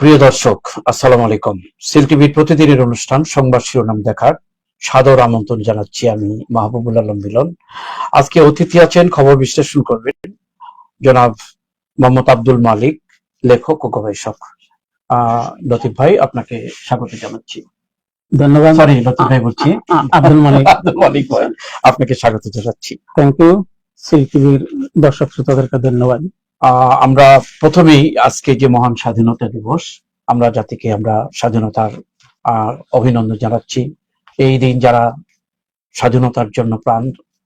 প্রিয় দর্শক, আসসালামু আলাইকুম। সিল টিভির প্রতিদিনের অনুষ্ঠান সংবাদ শিরোনাম দেখার সাদর আমন্ত্রণ জানাচ্ছি আমি মাহবুবুল আলম মিলন। আজকে অতিথি আছেন, খবর বিশ্লেষণ করবেন জনাব মোহাম্মদ আব্দুল মালিক, লেখক ও গবেষক। লতিফ ভাই, আপনাকে স্বাগত জানাচ্ছি। ধন্যবাদ। সরি, লতিফ ভাই বলছি, আব্দুল মালিক। আব্দুল মালিক ভাই, আপনাকে স্বাগত জানাচ্ছি। Thank you. সিল টিভির দর্শক শ্রোতাদেরকে ধন্যবাদ। আমরা প্রথমেই আজকে যে মহান স্বাধীনতা দিবস, আমরা জাতিকে আমরা স্বাধীনতার অভিনন্দন জানাচ্ছি। এই দিন যারা স্বাধীনতার জন্য প্রাণ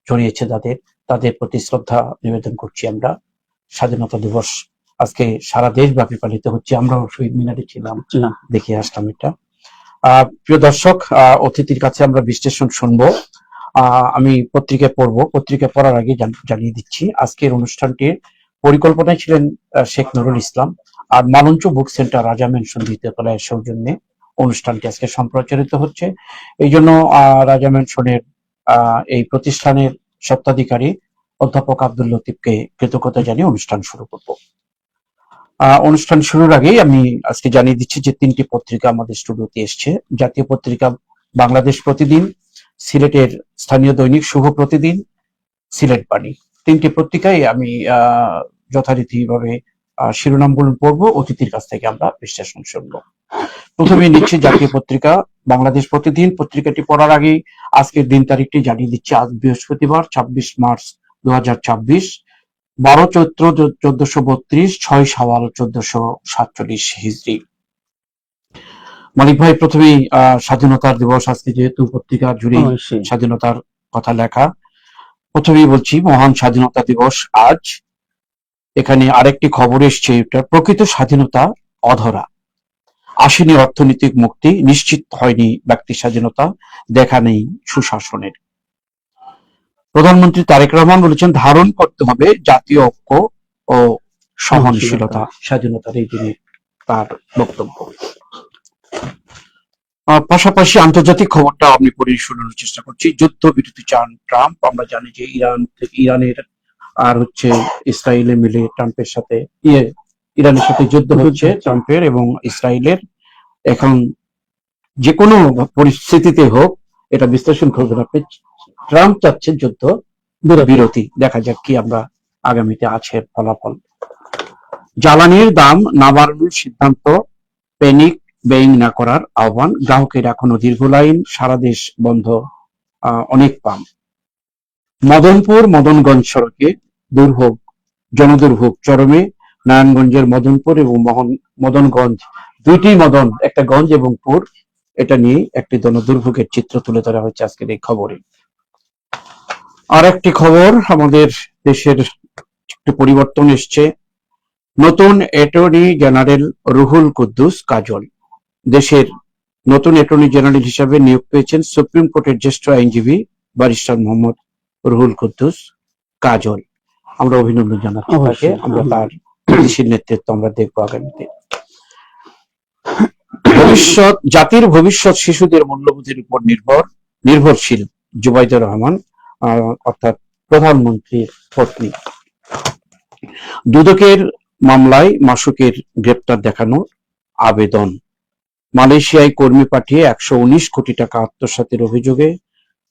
ঝরিয়েছে তাদের প্রতি শ্রদ্ধা নিবেদন করছি। আমরা স্বাধীনতা দিবস আজকে সারা দেশব্যাপী পালিত হচ্ছে। আমরাও শহীদ মিনারে ছিলাম, দেখে আসলাম এটা। প্রিয় দর্শক, অতিথির কাছে আমরা বিশ্লেষণ শুনবো। আমি পত্রিকা পড়বো। পত্রিকা পড়ার আগে জানিয়ে দিচ্ছি আজকের অনুষ্ঠানটির পরিকল্পনায় ছিলেন শেখ নুরুল ইসলাম, আর মালঞ্চ বুক সেন্টার রাজা মেনশন দ্বিতীয়তলায় সৌজন্যে অনুষ্ঠানটি আজকে সম্প্রচারিত হচ্ছে। এই জন্য রাজা মেনশনের এই প্রতিষ্ঠানের স্বত্বাধিকারী অধ্যাপক আব্দুল লতিফকে কৃতজ্ঞতা জানিয়ে অনুষ্ঠান শুরু করব। অনুষ্ঠান শুরুর আগেই আমি আজকে জানিয়ে দিচ্ছি যে তিনটি পত্রিকা আমাদের স্টুডিওতে এসছে। জাতীয় পত্রিকা বাংলাদেশ প্রতিদিন, সিলেটের স্থানীয় দৈনিক শুভ প্রতিদিন, সিলেট বাণী। তিনটি পত্রিকায় আমি যথারীতিভাবে শিরোনামগুলো পড়বো, অতিথির কাছ থেকে আমরা বিশ্লেষণ শুনবো। প্রথমে নিচ্ছি জাতীয় পত্রিকা বাংলাদেশ প্রতিদিন। পত্রিকাটি পড়ার আগে আজকের দিন তারিখটি জানিয়ে দিচ্ছি। আজ বৃহস্পতিবার 26 মার্চ 2026, 12 চৈত্র 1432, 6 শাওয়াল 1447 হিজরি। মালিক ভাই, প্রথমেই স্বাধীনতার দিবস আজকে, যেহেতু পত্রিকা জুড়ে স্বাধীনতার কথা লেখা, প্রথমেই বলছি মহান স্বাধীনতা দিবস আজ। এখানে আরেকটি খবর এসছে, এটা প্রকৃত স্বাধীনতা অধরা, আসেনি অর্থনৈতিক মুক্তি, নিশ্চিত হয়নি ব্যক্তি স্বাধীনতা, দেখা নেই সুশাসনের। প্রধানমন্ত্রী তারেক রহমান বলেছেন ধারণ করতে হবে জাতীয় ঐক্য ও সহনশীলতা। স্বাধীনতার এই দিনে তার বক্তব্য। পাশাপাশি আন্তর্জাতিক খবরটা আমি পড়ে শোনানোর চেষ্টা করছি। যুদ্ধ বিরতি চান ট্রাম্প। আমরা জানি যে ইরানের আর ইসরায়েলে মিলে ট্রাম্পের সাথে ইরানের সাথে যুদ্ধ হচ্ছে ট্রাম্পের এবং ইসরায়েলের। এখন যে কোনো পরিস্থিতিতে হোক, এটা বিশ্লেষণ করবেন আপনি, ট্রাম্প চাচ্ছে যুদ্ধ বিরতি। দেখা যাক কি আমরা আগামীতে আছে ফলাফল। জ্বালানির দাম না বাড়ানোর সিদ্ধান্ত, প্যানিক বেইং না করার আহ্বান, গ্রাহকের এখনো দীর্ঘ লাইন, সারা দেশ বন্ধ অনেক পাম্প। মদনপুর মদনগঞ্জ সড়কে দুর্ভোগ, জনদুর্ভোগ চরমে। নারায়ণগঞ্জের মদনপুর এবং মদনগঞ্জ, দুইটি মদন, একটা গঞ্জ এবং পুর, এটা নিয়ে একটি জনদুর্ভোগের চিত্র তুলে ধরা হয়েছে আজকের এই খবরে। আর একটি খবর, আমাদের দেশের একটু পরিবর্তন এসছে। নতুন অ্যাটর্নি জেনারেল রুহুল কুদ্দুস কাজল দেশের নতুন অ্যাটর্নি জেনারেল হিসাবে নিয়োগ পেয়েছেন সুপ্রিম কোর্টের জ্যেষ্ঠ আইনজীবী ব্যারিস্টার মোহাম্মদ রুহুল কুদ্দুস কাজল। আমরা অভিনন্দন জানাচ্ছি তাকে। আমরা তার গতিশীল নেতৃত্ব আমরা দেখবো আগামীতে। ভবিষ্যৎ, জাতির ভবিষ্যৎ শিশুদের মূল্যবোধের উপর নির্ভরশীল, জুবাইদুর রহমান, অর্থাৎ প্রধানমন্ত্রীর পত্নী। দুদকের মামলায় মাসুকের গ্রেপ্তার দেখানোর আবেদন। মালয়েশিয়ায় কর্মী পাঠিয়ে 119 কোটি টাকা আত্মসাতের অভিযোগে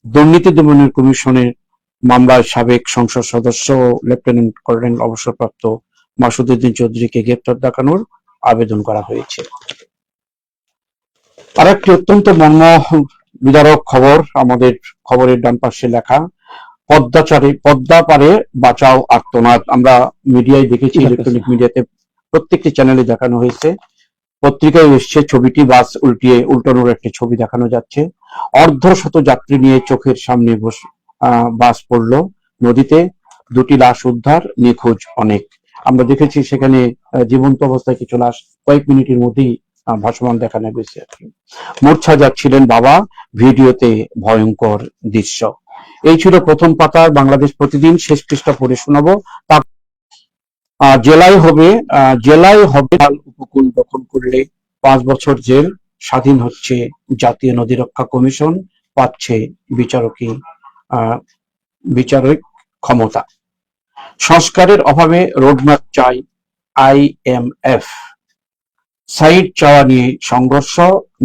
দুর্নীতি দমনের কমিশনের মামলায় সাবেক সংসদ সদস্য লেফটেন্যান্ট কর্নেল অবসরপ্রাপ্ত মাসুদউদ্দিন চৌধুরীকে গ্রেপ্তার দেখানোর আবেদন করা হয়েছে। আর একটি অত্যন্ত মর্ম বিদারক খবর, আমাদের খবরের ডান পাশে লেখা, পদ্মা পারে বাঁচাও আর্তনাদ। আমরা মিডিয়ায় দেখেছি, ইলেকট্রনিক মিডিয়াতে প্রত্যেকটি চ্যানেলে দেখানো হয়েছে, পত্রিকায় এসছে ছবিটি। বাস উল্টানোর একটি ছবি দেখানো যাচ্ছে। অর্ধশত যাত্রী নিয়ে চোখের সামনে বাস পড়লো নদীতে, 2টি লাশ উদ্ধার, নিখোঁজ অনেক। আমরা দেখেছি সেখানে জীবন্ত অবস্থায় কিছু লাশ কয়েক মিনিটের মধ্যেই ভাসমান দেখানো গেছে। মূর্ছা যাচ্ছিলেন বাবা, ভিডিওতে ভয়ঙ্কর দৃশ্য। এই ছিল প্রথম পাতার বাংলাদেশ প্রতিদিন। শেষ পৃষ্ঠা পড়ে শোনাবো। জেলায় হবে উপকূল দখল করলে 5 বছর জেল, স্বাধীন হচ্ছে জাতীয় নদী রক্ষা কমিশন, পাচ্ছে বিচারিক ক্ষমতা। সংস্কারের অভাবে রোডম্যাপ চাই IMF। সাইড চাওয়া নিয়ে সংঘর্ষ,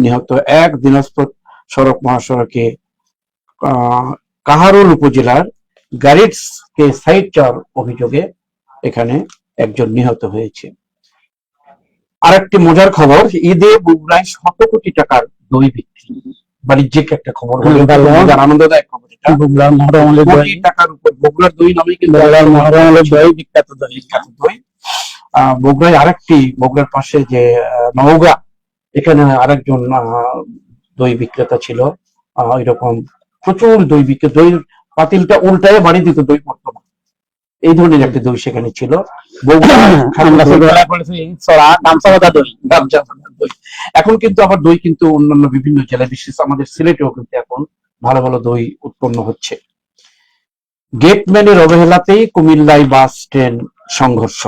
নিহত এক। দিনাজপুর সড়ক মহাসড়কে কাহারোল উপজেলার গাড়িটসকে সাইড চাওয়ার অভিযোগে এখানে একজন নিহত হয়েছে। আরেকটি মজার খবর, ঈদে বগুড়ায় 100 কোটি টাকার দই বিক্রি, বাণিজ্যিক একটা খবর, আনন্দদায়ক খবর। এটা বগুড়ার মহরমের দই, কোটি টাকার উপর বগুড়ার দই নামে কিন্তু বগুড়ার মহরমের দই বিখ্যাত দই। বিখ্যাত দই। বগুড়ায় আরেকটি, বগুড়ার পাশে যে নওগাঁ, এখানে আরেকজন দই বিক্রেতা ছিল, এরকম প্রচুর দই বিক্রি, দই পাতিলটা উল্টায় বাড়ি দিত, দই পড়তো না, এই ধরনের একটা দই সেখানে ছিল। এখন কিন্তু আবার দই কিন্তু অন্যান্য বিভিন্ন জেলায়, বিশেষ আমাদের সিলেটেও কিন্তু এখন ভালো ভালো দই উৎপন্ন হচ্ছে। গেটম্যানের অবহেলাতেই কুমিল্লায় বাস ট্রেন সংঘর্ষ।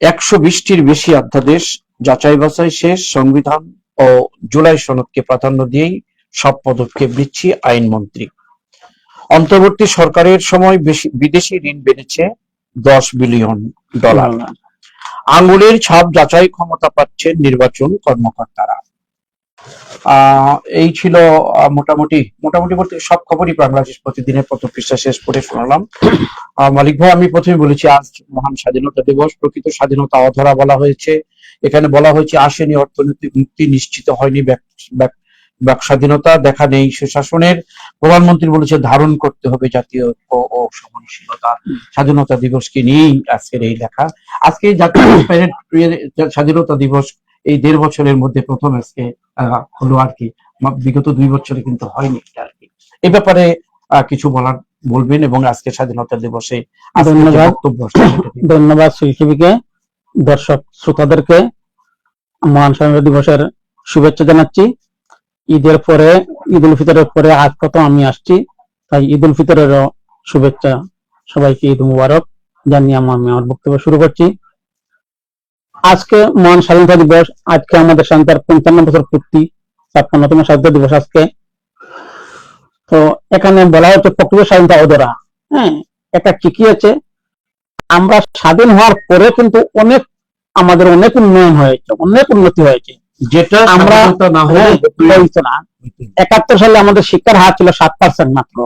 120টির বেশি অধ্যাদেশ যাচাই বাছাই শেষ, সংবিধান ও জুলাই সনদকে প্রাধান্য দিয়েই সব পদক্ষেপ নিচ্ছে আইনমন্ত্রী। অন্তর্বর্তী সরকারের সময় বিদেশি ঋণ বেড়েছে $10 বিলিয়ন। আঙুলের ছাপ যাচাই ক্ষমতা পাচ্ছেন নির্বাচন কর্মকর্তারা। এই ছিল মোটামুটি বলতে সব খবরই বাংলাদেশ প্রতিদিনের প্রথম পৃষ্ঠা শেষ করে শোনালাম। মালিক ভাই, আমি প্রথমে বলেছি আজ মহান স্বাধীনতা দিবস। প্রকৃত স্বাধীনতা অধরা বলা হয়েছে, এখানে বলা হয়েছে আসেনি অর্থনৈতিক মুক্তি, নিশ্চিত হয়নি স্বাধীনতা, দেখা নেই সুশাসনের। প্রধানমন্ত্রী বলেছে ধারণ করতে হবে জাতীয় ঐক্য ও সহনশীলতা। স্বাধীনতা দিবসকে নিয়েই আজকের এই লেখা। আজকে জাতীয় স্বাধীনতা দিবস এই 1.5 বছরের মধ্যে প্রথম আজকে হলো আর কি, বিগত 2 বছরে কিন্তু হয়নি আর কি। এই ব্যাপারে কিছু বলবেন এবং আজকে স্বাধীনতা দিবসে ধন্যবাদ শিল্পীকে, দর্শক শ্রোতাদেরকে মহান স্বাধীনতা দিবসের শুভেচ্ছা জানাচ্ছি। ঈদের পরে, ঈদ উল ফিতরের পরে আজ প্রথম আমি আসছি, তাই ঈদ উল ফিতরেরও শুভেচ্ছা সবাইকে, ঈদ মুবারক জানিয়ে আমি আমার বক্তব্য শুরু করছি। আজকে মহান স্বাধীনতা দিবস, আজকে আমাদের স্বাধীনতার 55 বছর পূর্তি, 56তম স্বাধীনতা দিবস আজকে। তো এখানে বলা হচ্ছে প্রকৃত স্বাধীনতা অধরা। হ্যাঁ, এটা ঠিকই আছে। আমরা স্বাধীন হওয়ার পরে কিন্তু আমাদের অনেক উন্নয়ন হয়েছে, অনেক উন্নতি হয়েছে, যেটা আমরা না হয়েছে না। 71 সালে আমাদের শিক্ষার হার ছিল 7% মাত্র,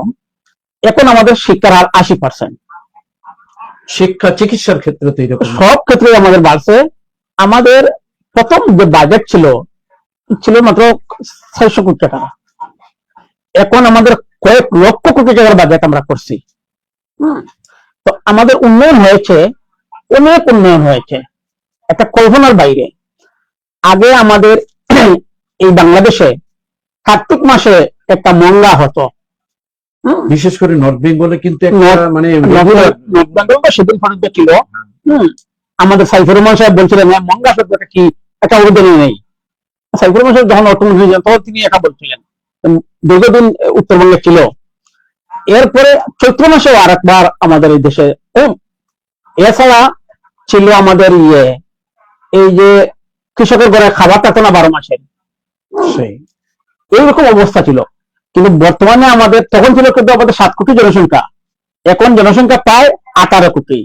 এখন আমাদের শিক্ষার হার 80%। শিক্ষা, চিকিৎসার ক্ষেত্রে তো এরকম সব ক্ষেত্রে আমাদের বাড়ছে। আমাদের প্রথম যে বাজেট ছিল মাত্র 600 কোটি টাকা, এখন আমাদের কয়েক লক্ষ কোটি টাকার বাজেট আমরা করছি। তো আমাদের উন্নয়ন হয়েছে, অনেক উন্নয়ন হয়েছে, একটা কল্পনার বাইরে। আগে আমাদের এই বাংলাদেশে কার্তিক মাসে একটা মঙ্গা হতো, বিশেষ করে নর্থ বেঙ্গলে, কিন্তু মানে নর্থ বেঙ্গল সেদিন পর্যন্ত ছিল। আমাদের সাইফুর রহমান সাহেব বলছিলেন মঙ্গা শব্দটা কি, একটা উর্দু নেই। সাইফুর রহমান সাহেব যখন অর্থমন্ত্রী ছিলেন তখন তিনি একা বলছিলেন, দীর্ঘদিন উত্তরবঙ্গে ছিল। এরপরে চৈত্র মাসেও আরেকবার আমাদের এই দেশে, এছাড়া ছিল আমাদের এই যে কৃষকের ঘরে খাবার থাকতো না 12 মাসের, এইরকম অবস্থা ছিল। কিন্তু বর্তমানে আমাদের, তখন ছিল কিন্তু আমাদের 7 কোটি জনসংখ্যা, এখন জনসংখ্যা প্রায় 18 কোটি।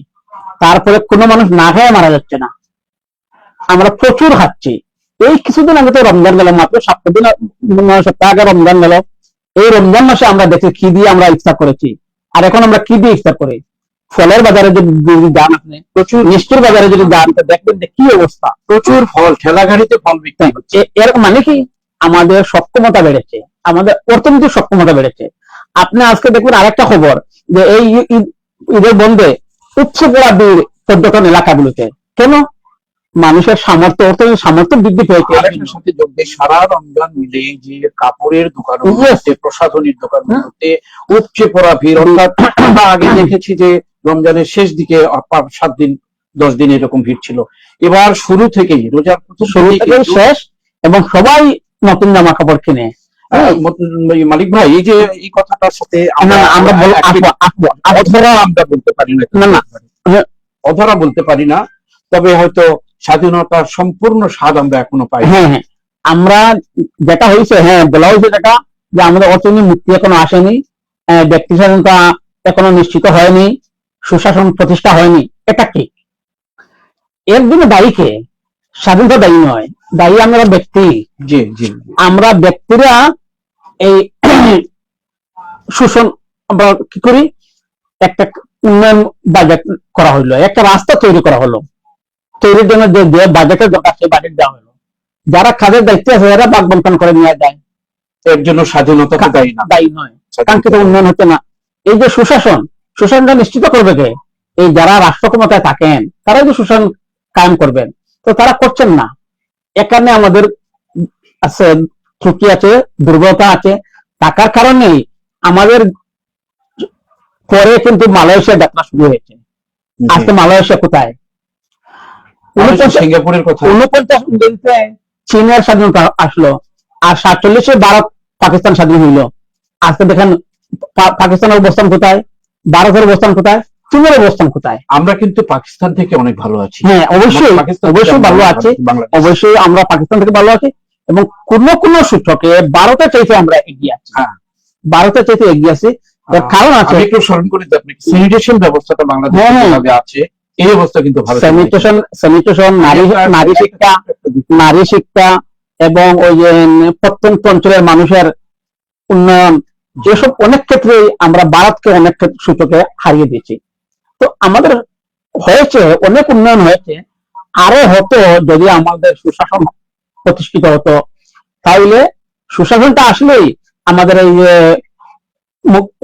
তারপরে কোনো মানুষ না খেয়ে মারা যাচ্ছে না, আমরা প্রচুর খাচ্ছি। এই কিছুদিন আগে তো রমজান গেল, মাত্র 7 দিন 9 সপ্তাহ আগে রমজান গেল। এই রমজান মাসে আমরা দেখি কি দিয়ে আমরা ইফতার করেছি, আর এখন আমরা কি দিয়ে ইফতার করি। ফলের বাজারে যদি দাম আছে, প্রচুর মিষ্টির বাজারে যদি দাম, দেখবেন যে কি অবস্থা, প্রচুর ফল, ঠেলা গাড়িতে ফল বিক্রি হচ্ছে। এর মানে কি, আমাদের সক্ষমতা বেড়েছে, আমাদের অর্থনৈতিক সক্ষমতা বেড়েছে। আপনি আজকে দেখবেন আরেকটা খবর, যে এই ঈদের বন্ধে উপচে পড়া ভিড় পর্যটন এলাকাগুলোতে। কেন? মানুষের সামর্থ্য, অর্থনৈতিক সামর্থ্য বৃদ্ধি পেয়েছে। সাথে যোগ দিয়ে সারা রমজান মিলে যে কাপড়ের দোকানগুলোতে, প্রসাধনীর দোকানগুলোতে উপচে পড়া ভিড়। অর্থাৎ আমরা আগে দেখেছি যে রমজানের শেষ দিকে 7 দিন 10 দিন এরকম ভিড় ছিল, এবার শুরু থেকেই, রোজার শুরু থেকে শেষ, এবং সবাই নতুন জামা কাপড় কিনে। মালিক ভাই, এই যে এই কথাটার সাথে আমরা বলতে পারি না, অধরা বলতে পারি না, তবে হয়তো স্বাধীনতার সম্পূর্ণ স্বাদ আমরা এখনো পাই। হ্যাঁ, আমরা যেটা হয়েছে, বলা হয়েছে যেটা, যে আমাদের অর্থনৈতিক মুক্তি এখনো আসেনি, ব্যক্তি স্বাধীনতা এখনো নিশ্চিত হয়নি, সুশাসন প্রতিষ্ঠা হয়নি, এটা ঠিক। এর জন্য দায়ী কে? স্বাধীনতা দায়ী নয়, দায়ী আমরা ব্যক্তি। জি জি আমরা ব্যক্তিরা এই শোষণ আমরা কি করি, একটা উন্নয়ন বাজেট করা হইলো, একটা রাস্তা তৈরি করা হলো, তৈরির জন্য যে বাজেটের দরকার সেই বাজেট দেওয়া হলো, যারা কাজের দায়িত্বে আছে এরা বাগ বন্টন করে নিয়ে যায়, এর জন্য স্বাধীনতা দায়ী না, দায়ী নয়, কাঙ্ক্ষিত উন্নয়ন হচ্ছে না। এই যে সুশাসনটা নিশ্চিত করবে কে? এই যারা রাষ্ট্র ক্ষমতায় থাকেন তারাই যে সুশাসন কায়েম করবেন, তো তারা করছেন না। এখানে আমাদের আছে ত্রুটি আছে, দুর্বলতা আছে, টাকার কারণেই আমাদের পরে কিন্তু মালয়েশিয়া যাত্রা শুরু হয়েছে। আজকে মালয়েশিয়া কোথায়? সিঙ্গাপুরের কথা 49 চীনের স্বাধীনতা আসলো, আর 47 ভারত পাকিস্তান স্বাধীন হইলো। আজকে দেখেন পাকিস্তানের অবস্থান কোথায়, ভারতের অবস্থান কোথায়, চীনের অবস্থান কোথায়? আমরা কিন্তু পাকিস্তান থেকে অনেক ভালো আছি। হ্যাঁ, অবশ্যই অবশ্যই ভালো আছে, অবশ্যই আমরা পাকিস্তান থেকে ভালো আছি, এবং কোন কোন সূচকে ভারতের চাইতে আমরা এগিয়ে আছি। ভারতের চাইতে এগিয়ে আছি, কারণ আছে। একটু স্মরণ করি যে আপনি স্যানিটেশন ব্যবস্থাটা বাংলাদেশে কিভাবে আছে, এই অবস্থা কিন্তু ভালো। স্যানিটেশন, নারী শিক্ষা এবং ওই যে প্রত্যন্ত অঞ্চলের মানুষের উন্নয়ন, যেসব অনেক ক্ষেত্রে আমরা ভারতকে অনেক সূচকে হারিয়ে দিয়েছি। তো আমাদের হয়েছে, অনেক উন্নয়ন হয়েছে, আরো হতো যদি আমাদের সুশাসন প্রতিষ্ঠিত হতো। তাহলে সুশাসনটা আসলেই আমাদের এই যে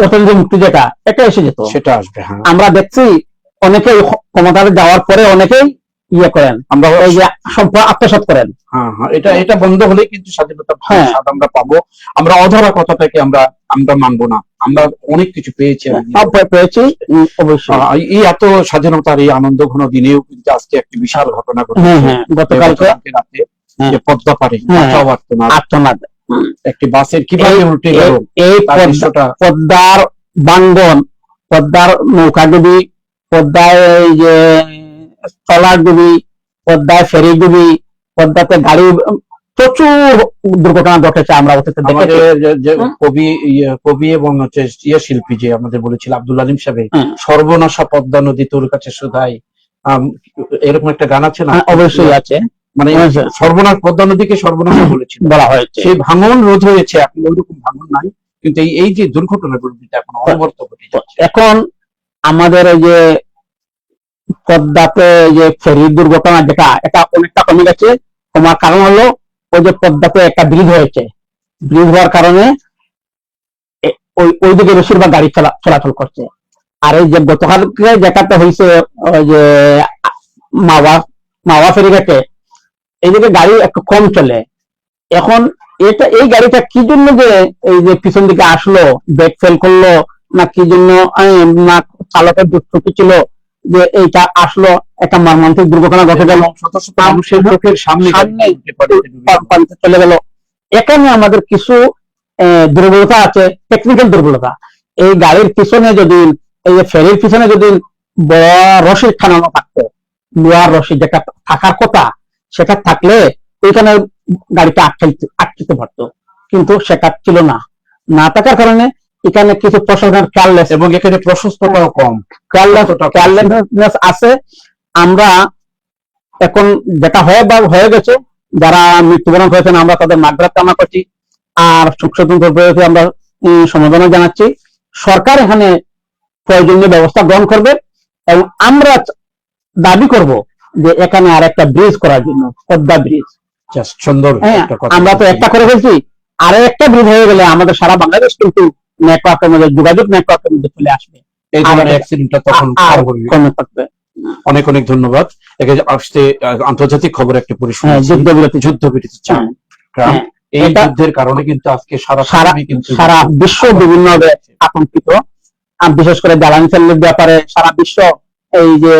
অর্থনীতি মুক্তি যেটা, এটা এসে যেত, সেটা আসবে। আমরা দেখছি অনেকেই ক্ষমতায় যাওয়ার পরে অনেকেই ইয়ে করেন, আমরা ওই যে সম্পদ আত্মসাৎ করেন। এটা বন্ধ হলে কিন্তু স্বাধীনতা আমরা পাবো। আমরা অধরা কথাটাকে আমরা মানবো না। আমরা অনেক কিছু পেয়েছি, অবশ্যই। এই এত স্বাধীনতার এই আনন্দ ঘন দিনেও কিন্তু আজকে একটি বিশাল ঘটনা ঘটেছে গতকালকে রাতে, যে পদ্মা পারে আর্তনাদ একটি বাসের কিভাবে উল্টে গেল। এই পদ্মার বাঙ্গন, পদ্মার নৌকাডুবি, পদ্মায় এই যে ট্রলার ডুবি, পদ্মায় ফেরি ডুবি, পদ্মাতে গাড়ি, প্রচুর দুর্ঘটনা ঘটেছে। আমরা কবি এবং হচ্ছে শিল্পী যে আমাদের বলেছিল আব্দুল আলিম সাহেব, সর্বনাশা পদ্মা নদী তোর কাছে শুধাই, এরকম একটা গান আছে না? অবশ্যই আছে। মানে সর্বনাশ, পদ্মা নদীকে সর্বনাশা বলেছিল, বলা হয়েছে। সেই ভাঙন রোধ হয়েছে, এখন ওইরকম ভাঙন নাই, কিন্তু এই যে দুর্ঘটনাগুলো এখন অনবরত ঘটে যাচ্ছে। এখন আমাদের এই যে পদ্মাতে যে ফেরির দুর্ঘটনা যেটা, এটা অনেকটা কমে গেছে। কমার কারণ হলো ওই যে পদ্মাতে একটা ব্রিজ হয়েছে, ব্রিজ হওয়ার কারণে ওই দিকে বেশিরভাগ গাড়ি চলাচল করছে। আর এই যে গতকালকে যেটা হয়েছে ওই যে মাওয়া ফেরিঘাটে, এইদিকে গাড়ি একটু কম চলে। এখন এই গাড়িটা কি জন্য যে এই যে পিছন দিকে আসলো, ব্রেক ফেল করলো না কি জন্য, না চালকের দুষ্কৃতি ছিল যে এইটা আসলো, একটা মর্মান্তিক দুর্ঘটনা ঘটে গেল, মানুষের চোখের সামনে চলে গেল। এখানে আমাদের কিছু দুর্বলতা আছে, টেকনিক্যাল দুর্বলতা। এই গাড়ির পিছনে যদি, এই যে ফেরির পিছনে যদি বড় রশি টানানো থাকতো, লোহার রশি যেটা থাকার কথা, সেটা থাকলে ওইখানে গাড়িটা আটকিতে পারতো, কিন্তু সেটা ছিল না। না থাকার কারণে এখানে কিছু প্রশাসনের কেয়ারলেস, এবং এখানে প্রশস্ততাও কম, কেয়ারলেসনেস আছে। আমরা এখন যেটা হয়ে গেছে, যারা মৃত্যুবরণ করেছেন আমরা তাদের মাগফিরাত কামনা করছি, আর শোক সন্তপ্ত আমরা সমবেদনা জানাচ্ছি। সরকার এখানে প্রয়োজনীয় ব্যবস্থা গ্রহণ করবে, এবং আমরা দাবি করব যে এখানে আর একটা ব্রিজ করার জন্য, পদ্মা ব্রিজ। সুন্দর, আমরা তো একটা করে ফেলছি, আরো একটা ব্রিজ হয়ে গেলে আমাদের সারা বাংলাদেশ কিন্তু নেটওয়ার্কের মধ্যে, যোগাযোগ নেটওয়ার্কের মধ্যে চলে আসবে, এই ধরনের অ্যাক্সিডেন্টটা তখন কমে থাকবে। অনেক অনেক ধন্যবাদ। আসতে আন্তর্জাতিক খবর একটা পরিষদ, যুদ্ধবিরতি চান, এই যুদ্ধের কারণে কিন্তু আজকে সারা বিশ্ব বিভিন্ন আতঙ্কিত, বিশেষ করে জ্বালানি তেলের ব্যাপারে সারা বিশ্ব এই যে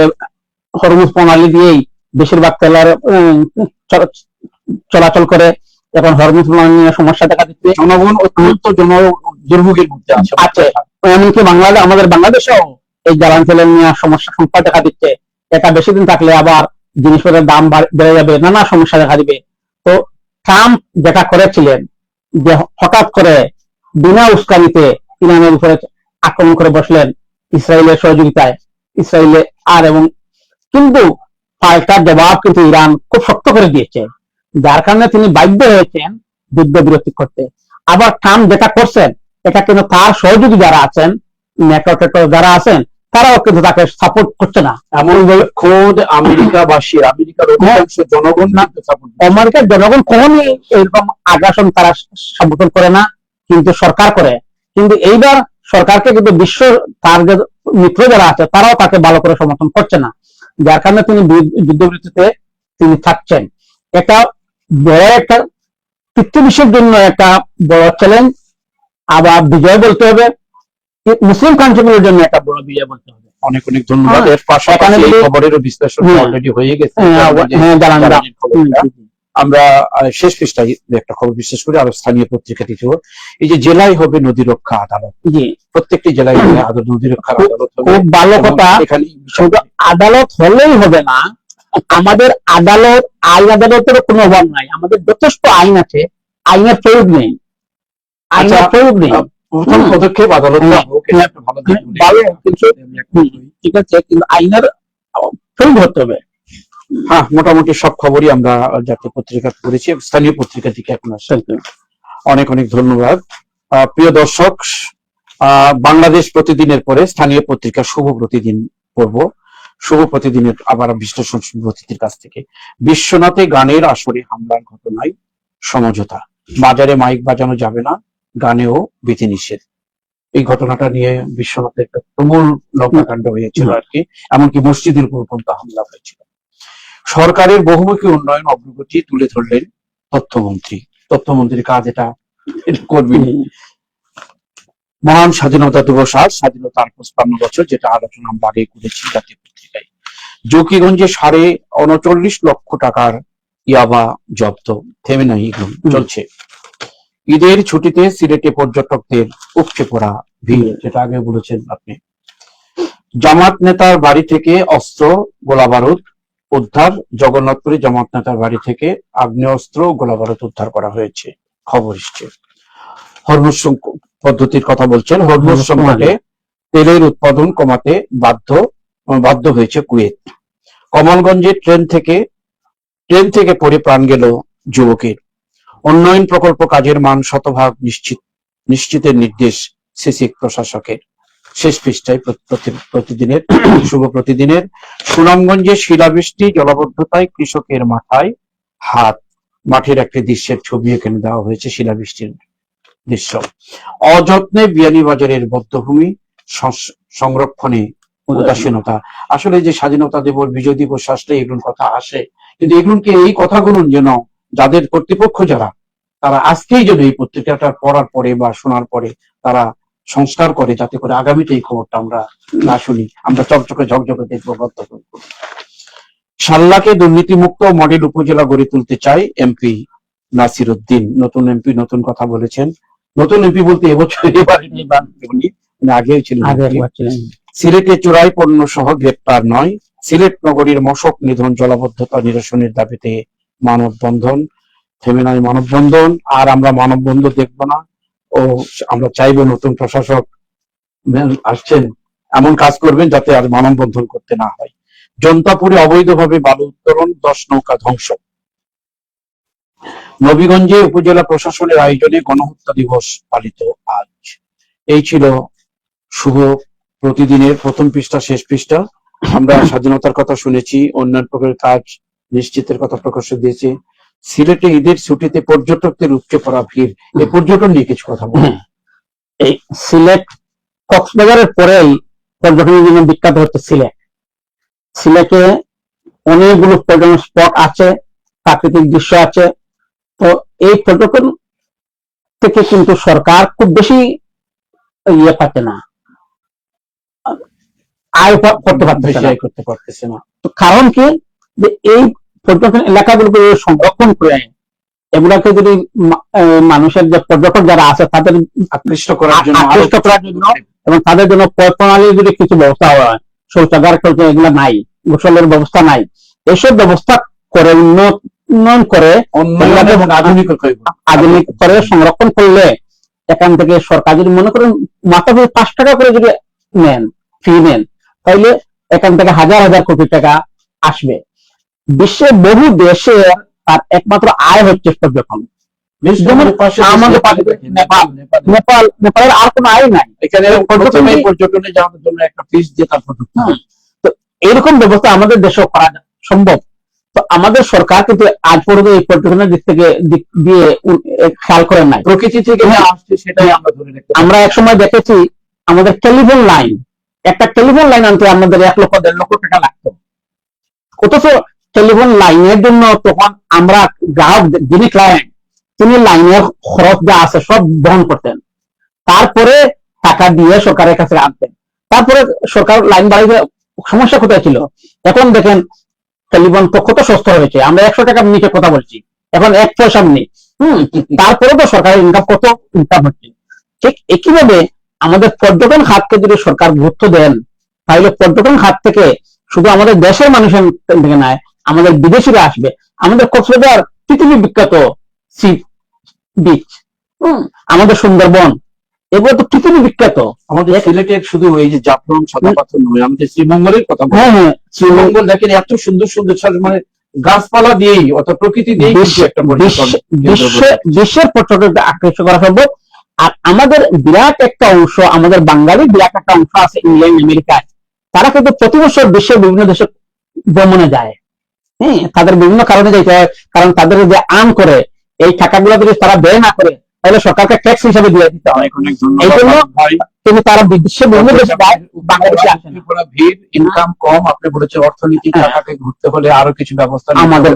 হরমুজ প্রণালী দিয়েই বেশিরভাগ তেলের চলাচল করে। এখন হরমুজ প্রণালী নিয়ে সমস্যা দেখা দিচ্ছে, জনগণ অত্যন্ত দুর্ভোগের মধ্যে আছে। এমনকি আমাদের বাংলাদেশেও এই জ্বালানি তেলের নিয়ে সমস্যা সংখ্যা দেখা দিচ্ছে। এটা বেশি দিন থাকলে আবার জিনিসপত্রের দাম বেড়ে যাবে, নানা সমস্যা দেখা দিবে। তো ট্রাম্প যেটা করেছিলেন যে হঠাৎ করে বিনা উস্কানিতে ইরানের উপরে আক্রমণ করে বসলেন ইসরায়েলের সহযোগিতায়, ইসরায়েলে এবং কিন্তু পাল্টা জবাব কিন্তু ইরান খুব শক্ত করে দিয়েছে, যার কারণে তিনি বাধ্য হয়েছেন যুদ্ধবিরতি করতে। আবার ট্রাম্প যেটা করছেন, এটা কিন্তু তার সহযোগী যারা আছেন, ন্যাটো যারা আছেন, তারাও কিন্তু তাকে সাপোর্ট করছে না। এমন খোদ আমেরিকাবাসী, আমেরিকার অধিকাংশ জনগণ আমেরিকার জনগণ কখনই এরকম আগ্রাসন তারা সমর্থন করে না, কিন্তু সরকার করে। কিন্তু এইবার সরকারকে কিন্তু বিশ্ব তার যে মিত্র যারা আছে তারাও তাকে ভালো করে সমর্থন করছে না, যার কারণে তিনি যুদ্ধবিরতিতে তিনি থাকছেন। এটা বড় একটা পৃথিবীর জন্য একটা বড় চ্যালেঞ্জ, আবার বিজয় বলতে হবে, মুসলিম কান্ট্রিগুলোর জন্য একটা বড় বিজয় বলতে হবে। অনেক অনেক ধন্যবাদ। এর পাশাপাশি খবরেরও বিশ্লেষণ অলরেডি হয়ে গেছে। আমরা শেষ পৃষ্ঠায় একটা খবর বিশেষ করে আরো স্থানীয় পত্রিকা দিতে, এই যে জেলায় হবে নদী রক্ষা আদালত, প্রত্যেকটি জেলায় নদী রক্ষা আদালত হবে। খুব ভালো কথা। এখানে শুধু আদালত হলেই হবে না, আমাদের আদালত, আইন আদালতের কোনো অভাব নাই, আমাদের যথেষ্ট আইন আছে, আইনের প্রয়োগ নেই, আইনের প্রয়োগ নেই। প্রথম পদক্ষেপ আদালত, ঠিক আছে, কিন্তু আইনের প্রয়োগ হতে হবে। হ্যাঁ, মোটামুটি সব খবরই আমরা জাতীয় পত্রিকা করেছি, স্থানীয় পত্রিকা থেকে এখন আসছেন। অনেক অনেক ধন্যবাদ। প্রিয় দর্শক, বাংলাদেশ প্রতিদিনের পরে স্থানীয় পত্রিকা শুভ প্রতিদিন পড়ব। শুভ প্রতিদিনের আবার বিশ্লেষণ অতিথির কাছ থেকে। বিশ্বনাথে গানের আসরে হামলার ঘটনায় সমঝোতা, বাজারে মাইক বাজানো যাবে না, গানেও বিধিনিষেধ। এই ঘটনাটা নিয়ে বিশ্বনাথে একটা তুমুল লঙ্কাকাণ্ড হয়েছিল আর কি, এমনকি মসজিদের উপর পর্যন্ত হামলা হয়েছিল। সরকারের বহুমুখী উন্নয়ন অগ্রগতি তুলে ধরলেন তথ্যমন্ত্রী। তথ্যমন্ত্রীর কাজ এটা করবেন। মহান স্বাধীনতা দিবস আজ, স্বাধীনতার 55 বছর, যেটা আলোচনা আমরা আগে করেছি জাতীয় পত্রিকায়। জকিগঞ্জে 39.5 লক্ষ টাকার ইয়াবা জব্দ, থেমে নাই, এগুলো চলছে। ঈদের ছুটিতে সিলেটে পর্যটকদের উপচে পড়া ভিড়, যেটা আগে বলেছেন আপনি। জামাত নেতার বাড়ি থেকে অস্ত্র, গোলাবারুদ উদ্ধার, জগন্নাথপুরে জামাত নেতার বাড়ি থেকে আগ্নেয়াস্ত্র, গোলাবারুদ উদ্ধার করা হয়েছে, খবর এসছে। হরমুজ পদ্ধতির কথা বলছেন, হরমুজ সংকটে তেলের উৎপাদন কমাতে বাধ্য হয়েছে কুয়েত। কমলগঞ্জে ট্রেন থেকে পড়ে প্রাণ গেল যুবকের। উন্নয়ন প্রকল্প কাজের মান শতভাগ নিশ্চিতের নির্দেশ সিসিক প্রশাসকের। শেষ পৃষ্ঠায় প্রতিদিনের শুভ প্রতিদিনের। সুনামগঞ্জে শিলাবৃষ্টি, জলাবদ্ধতায় কৃষকের মাথায় হাত, মাঠের একটি দৃশ্যের ছবি এখানে দেওয়া হয়েছে, শিলাবৃষ্টির দৃশ্য। অযত্নে বিয়ানীবাজারের বধ্যভূমি সংরক্ষণে উদাসীনতা। আসলে যে স্বাধীনতা দিবস, বিজয় দিবস আসলে এগুলোর কথা আসে, কিন্তু এগুলোকে, এই কথাগুলো যেন যাদের কর্তৃপক্ষ যারা, তারা আজকেই যেন এই পত্রিকাটা পড়ার পরে বা শোনার পরে তারা সংস্কার করে, যাতে করে আগামীতে এই খবরটা আমরা না শুনি, আমরা চকচকে ঝকঝকে দেখবো। সাল্লাকে দুর্নীতিমুক্ত মডেল উপজেলা গড়ে তুলতে চায় এমপি নাসির উদ্দিন। নতুন এমপি নতুন কথা বলেছেন। নতুন এমপি বলতে এবছর, আগেও ছিলেন। সিলেটে চোরাই পণ্য সহ গ্রেপ্তার নয়, সিলেট নগরীর মশক নিধন জলাবদ্ধতা নিরসনের দাবিতে মানববন্ধন, থেমে নাই মানববন্ধন। আর আমরা মানববন্ধন দেখবো না, ও আমরা চাইবো নতুন প্রশাসক আসছেন, এমন কাজ করবেন যাতে আর মানববন্ধন করতে না হয়। জন্তাপুরে অবৈধভাবে বালু উত্তোলন, 10 নৌকা ধ্বংস। নবীগঞ্জে উপজেলা প্রশাসনের আয়োজনে গণহত্যা দিবস পালিত আজ। এই ছিল শুভ প্রতিদিনের প্রথম পৃষ্ঠা, শেষ পৃষ্ঠা। আমরা স্বাধীনতার কথা শুনেছি, উন্নয়ন প্রকল্পের কাজ নিশ্চিতের কথা প্রকাশ দিয়েছি। সিলেটে ঈদের ছুটিতে পর্যটকদের উপচে পড়া ভিড়, এই পর্যটন নিয়ে কিছু কথা বলুন। এই সিলেট কক্সবাজারের পরেই পর্যটনের জন্য বিখ্যাত হচ্ছে সিলেট। সিলেটে অনেকগুলো পর্যটন স্পট আছে, প্রাকৃতিক দৃশ্য আছে। তো এই পর্যটন থেকে কিন্তু সরকার খুব বেশি ইয়ে পাচ্ছে না, আয় করতে পারতেছে না। তো কারণ কি, যে এই পর্যটন এলাকাগুলোকে সংরক্ষণ করে এগুলাকে যদি মানুষের যে পর্যটক যারা আছে তাদের আকৃষ্ট করার জন্য এবং তাদের জন্য প্রণালীর যদি কিছু ব্যবস্থা হয়, শৌচাগার এগুলো নাই, গোসলের ব্যবস্থা নাই, এসব ব্যবস্থা করে উন্নয়ন করে আধুনিক করে সংরক্ষণ করলে, এখান থেকে সরকার যদি মনে করেন মাথা পিছু 5 টাকা করে যদি নেন, ফি নেন, তাহলে এখান থেকে হাজার হাজার কোটি টাকা আসবে। বিশ্বের বহু দেশে তার একমাত্র আয় হচ্ছে পর্যটন। যেমন আমাদের পাশে নেপালের আর কোনো আয় নাই, এখানে পর্যটনে যাওয়ার জন্য একটা ফিস দিয়ে তারপর তো এরকম ব্যবস্থা আমাদের দেশেও করা সম্ভব। তো আমাদের সরকার কিন্তু আজ পর্যন্ত এই পর্যটনের দিক দিয়ে খেয়াল করেন নাই। প্রকৃতি থেকে যা আসছে সেটাই আমরা ধরে রাখতে পারি। আমরা এক সময় দেখেছি আমাদের টেলিফোন লাইন, একটা টেলিফোন লাইন আনতে আমাদের 1 লক্ষ 1.5 লক্ষ টাকা লাগতো, অথচ টেলিফোন লাইনের জন্য তখন আমরা গ্রাহক যিনি ক্লায়েন্ট তিনি লাইনের খরচ যা আছে সব বহন করতেন, তারপরে টাকা দিয়ে সরকারের কাছে আনতেন, তারপরে সরকার লাইন বাড়িয়ে। সমস্যা কোথায় ছিল? এখন দেখেন টেলিফোন তো কত সস্তা হয়েছে, আমরা 100 টাকার নিচে কথা বলছি, এখন 1 পয়সা নেই। তারপরে তো সরকারের ইনকাম কত ইনকাম হচ্ছে। ঠিক একইভাবে আমাদের পর্যটন খাতকে যদি সরকার গুরুত্ব দেন, তাহলে পর্যটন খাত থেকে শুধু আমাদের দেশের মানুষের থেকে নয়, আমাদের বিদেশিরা আসবে। আমাদের কক্সবাজার পৃথিবী বিখ্যাত সি বিচ, আমাদের সুন্দরবন, এগুলো তো পৃথিবী বিখ্যাত। আমাদের সিলেটের শুধু এই যে জাফলং সাদা পাথর নয়, আমাদের শ্রীমঙ্গলের কথা বলি। শ্রীমঙ্গল দেখেন এত সুন্দর সুন্দর মানে গাছপালা দিয়েই অর্থাৎ প্রকৃতি দিয়েই একটা বিশ্বের পর্যটকদের আকর্ষণ করা সম্ভব। আর আমাদের বিরাট একটা অংশ, আমাদের বাঙালির বিরাট একটা অংশ আছে ইংল্যান্ড আমেরিকায়, তারা কিন্তু প্রতি বছর বিশ্বের বিভিন্ন দেশে ভ্রমণে যায়। হ্যাঁ, তাদের বিভিন্ন কারণে যাইতে হয়, কারণ তাদের যে আর্ন করে এই টাকাগুলো যদি তারা ব্যয় না করে তাহলে সরকারকে ট্যাক্স হিসাবে দিয়ে দিতে হয়। এই জন্য কিন্তু তারা বিশ্বের বিভিন্ন দেশে যায়, বাংলাদেশে আসে না। ভিড়, ইনকাম কম, আপনি বলেছেন অর্থনীতি টাকাকে ঘুরতে হলে আরো কিছু ব্যবস্থা আমাদের।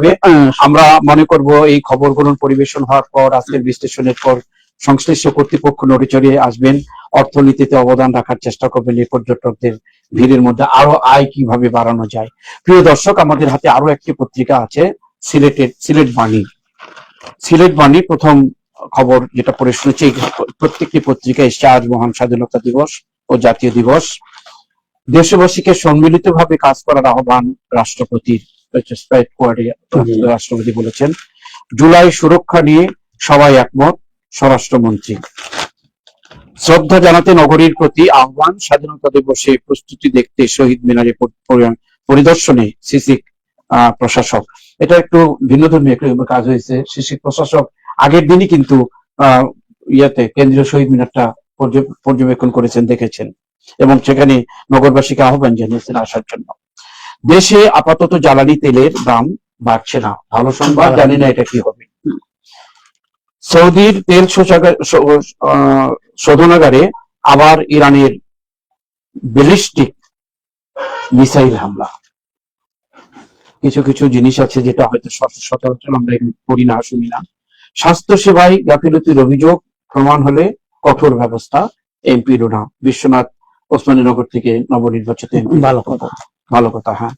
আমরা মনে করব এই খবরগুলো পরিবেশন হওয়ার পর, আজকের বিশ্লেষণের পর সংশ্লিষ্ট কর্তৃপক্ষ নড়িচড়িয়ে আসবেন, অর্থনীতিতে অবদান রাখার চেষ্টা করবেন, এই পর্যটকদের ভিড়ের মধ্যে আরো আয় কিভাবে বাড়ানো যায়। প্রিয় দর্শক, আমাদের হাতে আরো একটি পত্রিকা আছে, সিলেট বাণী। সিলেট বাণী প্রথম খবর যেটা পড়ে শুনেছি, প্রত্যেকটি পত্রিকা এসছে আজ মহান স্বাধীনতা দিবস ও জাতীয় দিবস। দেশবাসীকে সম্মিলিতভাবে কাজ করার আহ্বান রাষ্ট্রপতির, রাষ্ট্রপতি বলেছেন। জুলাই সুরক্ষা নিয়ে সবাই একমত, স্বরাষ্ট্রমন্ত্রী। শ্রদ্ধা জানাতে নগরীর প্রতি আহ্বান, স্বাধীনতা দিবসে প্রস্তুতি দেখতে শহীদ মিনারে পরিদর্শনে সিসিক প্রশাসক। এটা একটু ভিন্নধর্মী কাজ হয়েছে। সিসিক প্রশাসক আগের দিনই কিন্তু কেন্দ্রীয় শহীদ মিনারটা পর্যবেক্ষণ করেছেন, দেখেছেন, এবং সেখানে নগরবাসীকে আহ্বান জানিয়েছেন আসার জন্য। দেশে আপাতত জ্বালানি তেলের দাম বাড়ছে না, ভালো সংবাদ, জানি না এটা কি হবে। সৌদির তেল শোধনাগারে আবার ইরানের ব্যালিস্টিক মিসাইল হামলা। কিছু কিছু জিনিস আছে যেটা হয়তো সচরাচর আমরা পড়ি না, শুনি না। স্বাস্থ্য সেবায় গাফিলতির অভিযোগ প্রমাণ হলে কঠোর ব্যবস্থা, এমপি রুনা। বিশ্বনাথ ওসমানীনগর থেকে নবনির্বাচিত এমপি। ভালো কথা। হ্যাঁ,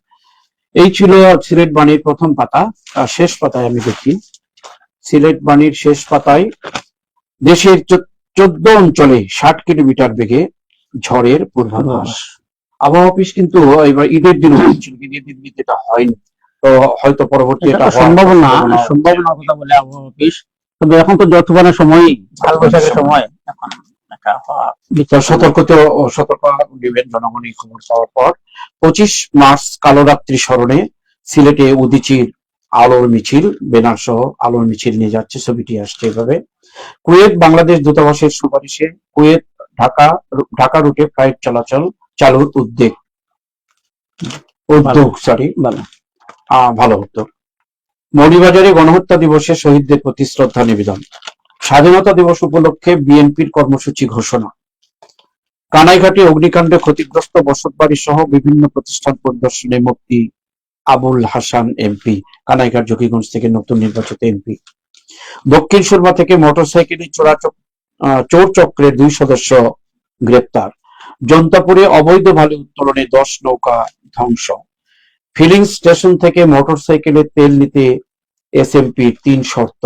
এই ছিল সিলেট বাণীর প্রথম পাতা। শেষ পাতায় আমি দেখি, সিলেট বাণীর শেষ পাতায় দেশের 14 অঞ্চলে 60 কিলোমিটার বেগে ঝড়ের পূর্বাভাস। আবহাওয়া অফিস কিন্তু এবার ঈদের দিন হয়েছিল, ঈদের দিন যেটা হয়নি, তো হয়তো পরবর্তী সম্ভাবনা কথা বলে আবহাওয়া অফিস। তবে এখন তো যতবারের সময়, কালবৈশাখের সময়, সতর্ক দিবেন জনগণ এই খবর পাওয়ার পর। 25 মার্চ কালোরাত্রি স্মরণে সিলেটে উদীচীর আলোর মিছিল, বেনার সহ আলোর মিছিল নিয়ে যাচ্ছে, ছবিটি আসছে এভাবে। কুয়েত বাংলাদেশ দূতাবাসের সুপারিশে কুয়েত ঢাকা রুটে ফ্লাইট চলাচল চালুর ভালো উদ্যোগ। মৌলভীবাজারে গণহত্যা দিবসে শহীদদের প্রতি শ্রদ্ধা নিবেদন। স্বাধীনতা দিবস উপলক্ষে বিএনপির কর্মসূচি ঘোষণা। কানাইঘাটে অগ্নিকাণ্ডে ক্ষতিগ্রস্ত বসতবাড়ি সহ বিভিন্ন প্রতিষ্ঠান পরিদর্শনে মুফতি আবুল হাসান এমপি, কানাইঘাট জকিগঞ্জ থেকে নতুন নির্বাচিত এমপি। দক্ষিণ সুরমা থেকে মোটরসাইকেলে চোর চক্রের 2 সদস্য গ্রেপ্তার। জন্তাপুরে অবৈধ বালু উত্তোলনে 10 নৌকা ধ্বংস। ফিলিং স্টেশন থেকে মোটরসাইকেলে তেল নিতে এসএমপি 3 শর্ত।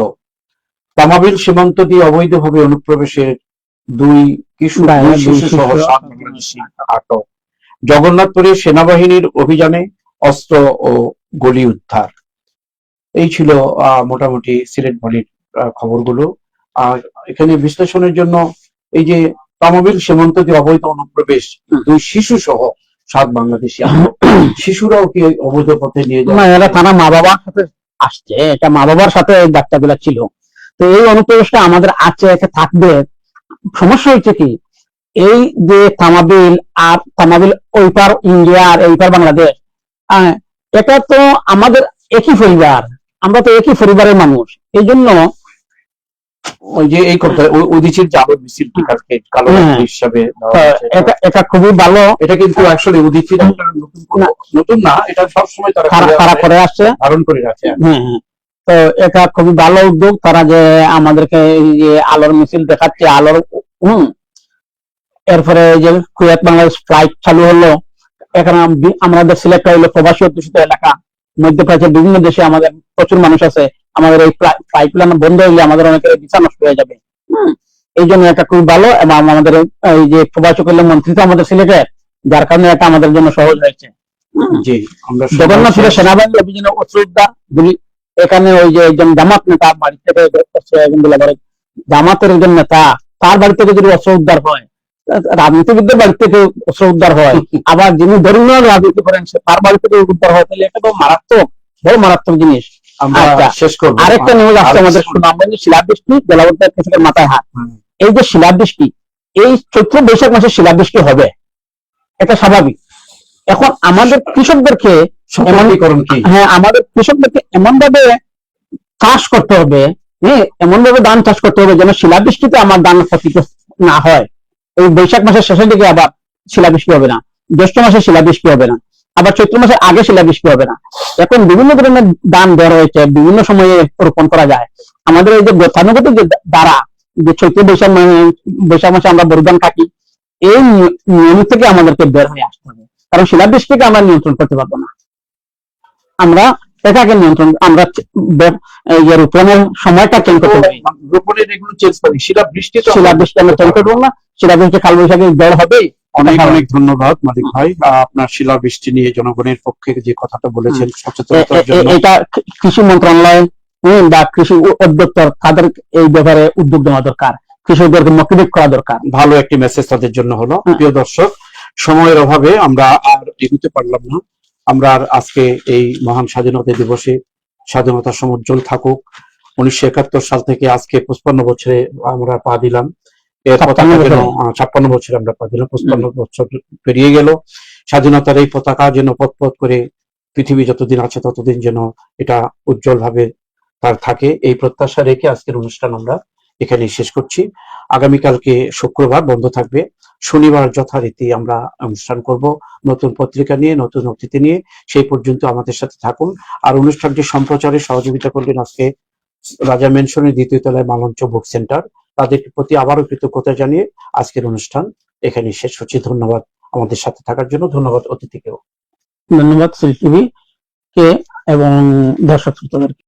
তামাবিল সীমান্ত দিয়ে অবৈধভাবে অনুপ্রবেশের 2 শিশু সহ 7 বাংলাদেশি আটক। জগন্নাথপুরে সেনাবাহিনীর অভিযানে অস্ত্র ও গলি উদ্ধার। এই ছিল মোটামুটি সিলেট বাণীর খবরগুলো। আর এখানে বিশ্লেষণের জন্য এই যে তামাবিল সীমান্ত দিয়ে অবৈধ অনুপ্রবেশ, 2 শিশু সহ 7 বাংলাদেশি আটক, শিশুরাও কি ওই অবৈধ পথে নিয়ে না, যায়? এরা তারা মা বাবার সাথে আসছে, এটা মা বাবার সাথে এই বাচ্চাগুলা ছিল। তো এই অনুপ্রবেশটা আমাদের আছে, একে থাকবে। সমস্যা হচ্ছে কি, এই যে তামাবিল আর তামাবিল ওই পার ইন্ডিয়া আর এই পার বাংলাদেশ, আহ, এটা তো আমাদের একই পরিবার, আমরা তো একই পরিবারের মানুষ। এই জন্য ওই যে এই কথা উদীচীর যে আলোর মিছিলটি কালকে কালো হ্যাঁ। রাত্রি হিসাবে দেওয়া তো হয়েছে, এটা এটা খুবই ভালো। এটা কিন্তু আসলে উদীচীর একটা নতুন না, এটা সবসময় তারা তারা করে আসছে। ধারণ করে রাখে। হ্যাঁ, হ্যাঁ। তো এটা খুবই ভালো উদ্যোগ, তারা যে আমাদেরকে এই যে আলোর মিছিল দেখাচ্ছে, আলোর এরপরে এই যে কুয়েত বাংলাদেশ ফ্লাইট চালু হলো, এখানে আমাদের সিলেক্ট হইলো প্রবাসী অধ্যুষিত এলাকা, মধ্যপ্রাচ্যের বিভিন্ন দেশে আমাদের প্রচুর মানুষ আছে। আমাদের এই পাইপলাইন বন্ধ হইলে আমাদের অনেকের ভিসা নষ্ট হয়ে যাবে। এই জন্য এটা খুবই ভালো, এবং আমাদের এই যে প্রবাসী কল্যাণ মন্ত্রী তো আমাদের সিলেটে, যার কারণে এটা আমাদের জন্য সহজ হয়েছে। জি, আমরা জগন্নাথপুরে সেনাবাহিনী অভিযানে অস্ত্র উদ্ধার, এখানে ওই যে একজন জামাত নেতা বাড়ি থেকে জামাতের একজন নেতা, তার বাড়ি থেকে যদি অস্ত্র উদ্ধার হয়, রাজনীতিবিদদের বাড়ি থেকে অস্ত্র উদ্ধার হয়, আবার যিনি ধর্মীয় রাজনীতি করেন তার বাড়ি থেকে উদ্ধার হয়, তাহলে এটা তো মারাত্মক, বড় মারাত্মক জিনিস। আমরা আচ্ছা, শেষ করবো। আরেকটা নিউজ আসছে আমাদের সুনামগঞ্জে, শিলাবৃষ্টি, জলাবদ্ধতার কৃষকের মাথায় হাত। এই যে শিলাবৃষ্টি, এই চৈত্র বৈশাখ মাসে শিলাবৃষ্টি হবে, এটা স্বাভাবিক। এখন আমাদের কৃষকদেরকে সতর্কীকরণ কি? হ্যাঁ, আমাদের কৃষকদেরকে এমন ভাবে চাষ করতে হবে, হ্যাঁ, এমন ভাবে ধান চাষ করতে হবে যেন শিলাবৃষ্টিতে আমার ধান ক্ষতিগ্রস্ত না হয়। এই বৈশাখ মাসের শেষের দিকে আবার শিলাবৃষ্টি হবে না, জ্যৈষ্ঠ মাসে শিলাবৃষ্টি হবে না, আবার চৈত্র মাসের আগে শিলাবৃষ্টি হবে না। এখন বিভিন্ন ধরনের ধান বের হয়েছে, বিভিন্ন সময়ে রোপণ করা যায়। আমাদের এই যে গতানুগতিক যে দ্বারা যে চৈত্র বৈশাখ মাসে আমরা বড় ধান কাটি, এই নিয়ম থেকে আমাদেরকে বের হয়ে আসতে হবে, কারণ শিলাবৃষ্টিকে আমরা নিয়ন্ত্রণ করতে পারবো না। আমরা এটাকে নিয়ন্ত্রণ, আমরা রোপণের সময়টা চেঞ্জ করতে পারি, রোপণের এগুলো চেঞ্জ করি, শিলাবৃষ্টি তো শিলাবৃষ্টি আমরা চেঞ্জ করবো না। শিলাবৃষ্টি কালবৈশাখী জল হবে। অনেক অনেক ধন্যবাদ মালিক ভাই, আপনার শিলাবৃষ্টি নিয়ে জনগণের পক্ষে যে কথাটা বলেছেন সচেতনতার জন্য। এটা কৃষি মন্ত্রণালয় বা কৃষি অধিদপ্তর, তাদের এই ব্যাপারে উদ্যোগ নেওয়া দরকার, কৃষকদেরকে মোটিভেট করা দরকার। ভালো একটি মেসেজ তাদের জন্য হলো। প্রিয় দর্শক, সময়ের অভাবে আমরা আর এগোতে পারলাম না। আমরা আর আজকে এই মহান স্বাধীনতা দিবসে স্বাধীনতা সমুজ্জ্বল থাকুক। 1971 সাল থেকে আজকে 55 বছরে আমরা পা দিলাম। এর পতাকা যেন 56 বছরে আমরা পা দিলাম, 55 বছর পেরিয়ে গেল। স্বাধীনতার এই পতাকা যেন পথ করে পৃথিবী যতদিন আছে ততদিন যেন এটা উজ্জ্বল ভাবে তার থাকে, এই প্রত্যাশা রেখে আজকের অনুষ্ঠান আমরা এখানেই শেষ করছি। আগামীকালকে শুক্রবার বন্ধ থাকবে, শনিবার যথারীতি আমরা অনুষ্ঠান করব নতুন পত্রিকা নিয়ে, নতুন অতিথি নিয়ে। সেই পর্যন্ত আমাদের সাথে থাকুন। আর অনুষ্ঠানটি সম্প্রচারে সহযোগিতা করলেন আজকে রাজা মেনশনের 2য় তলায় মালঞ্চ বুক সেন্টার। তাদের প্রতি আবারও কৃতজ্ঞতা জানিয়ে আজকের অনুষ্ঠান এখানেই শেষ হচ্ছে। ধন্যবাদ আমাদের সাথে থাকার জন্য, ধন্যবাদ অতিথিকেও। ধন্যবাদ শ্রী টিভি কে এবং দর্শক শ্রোতাদেরকে।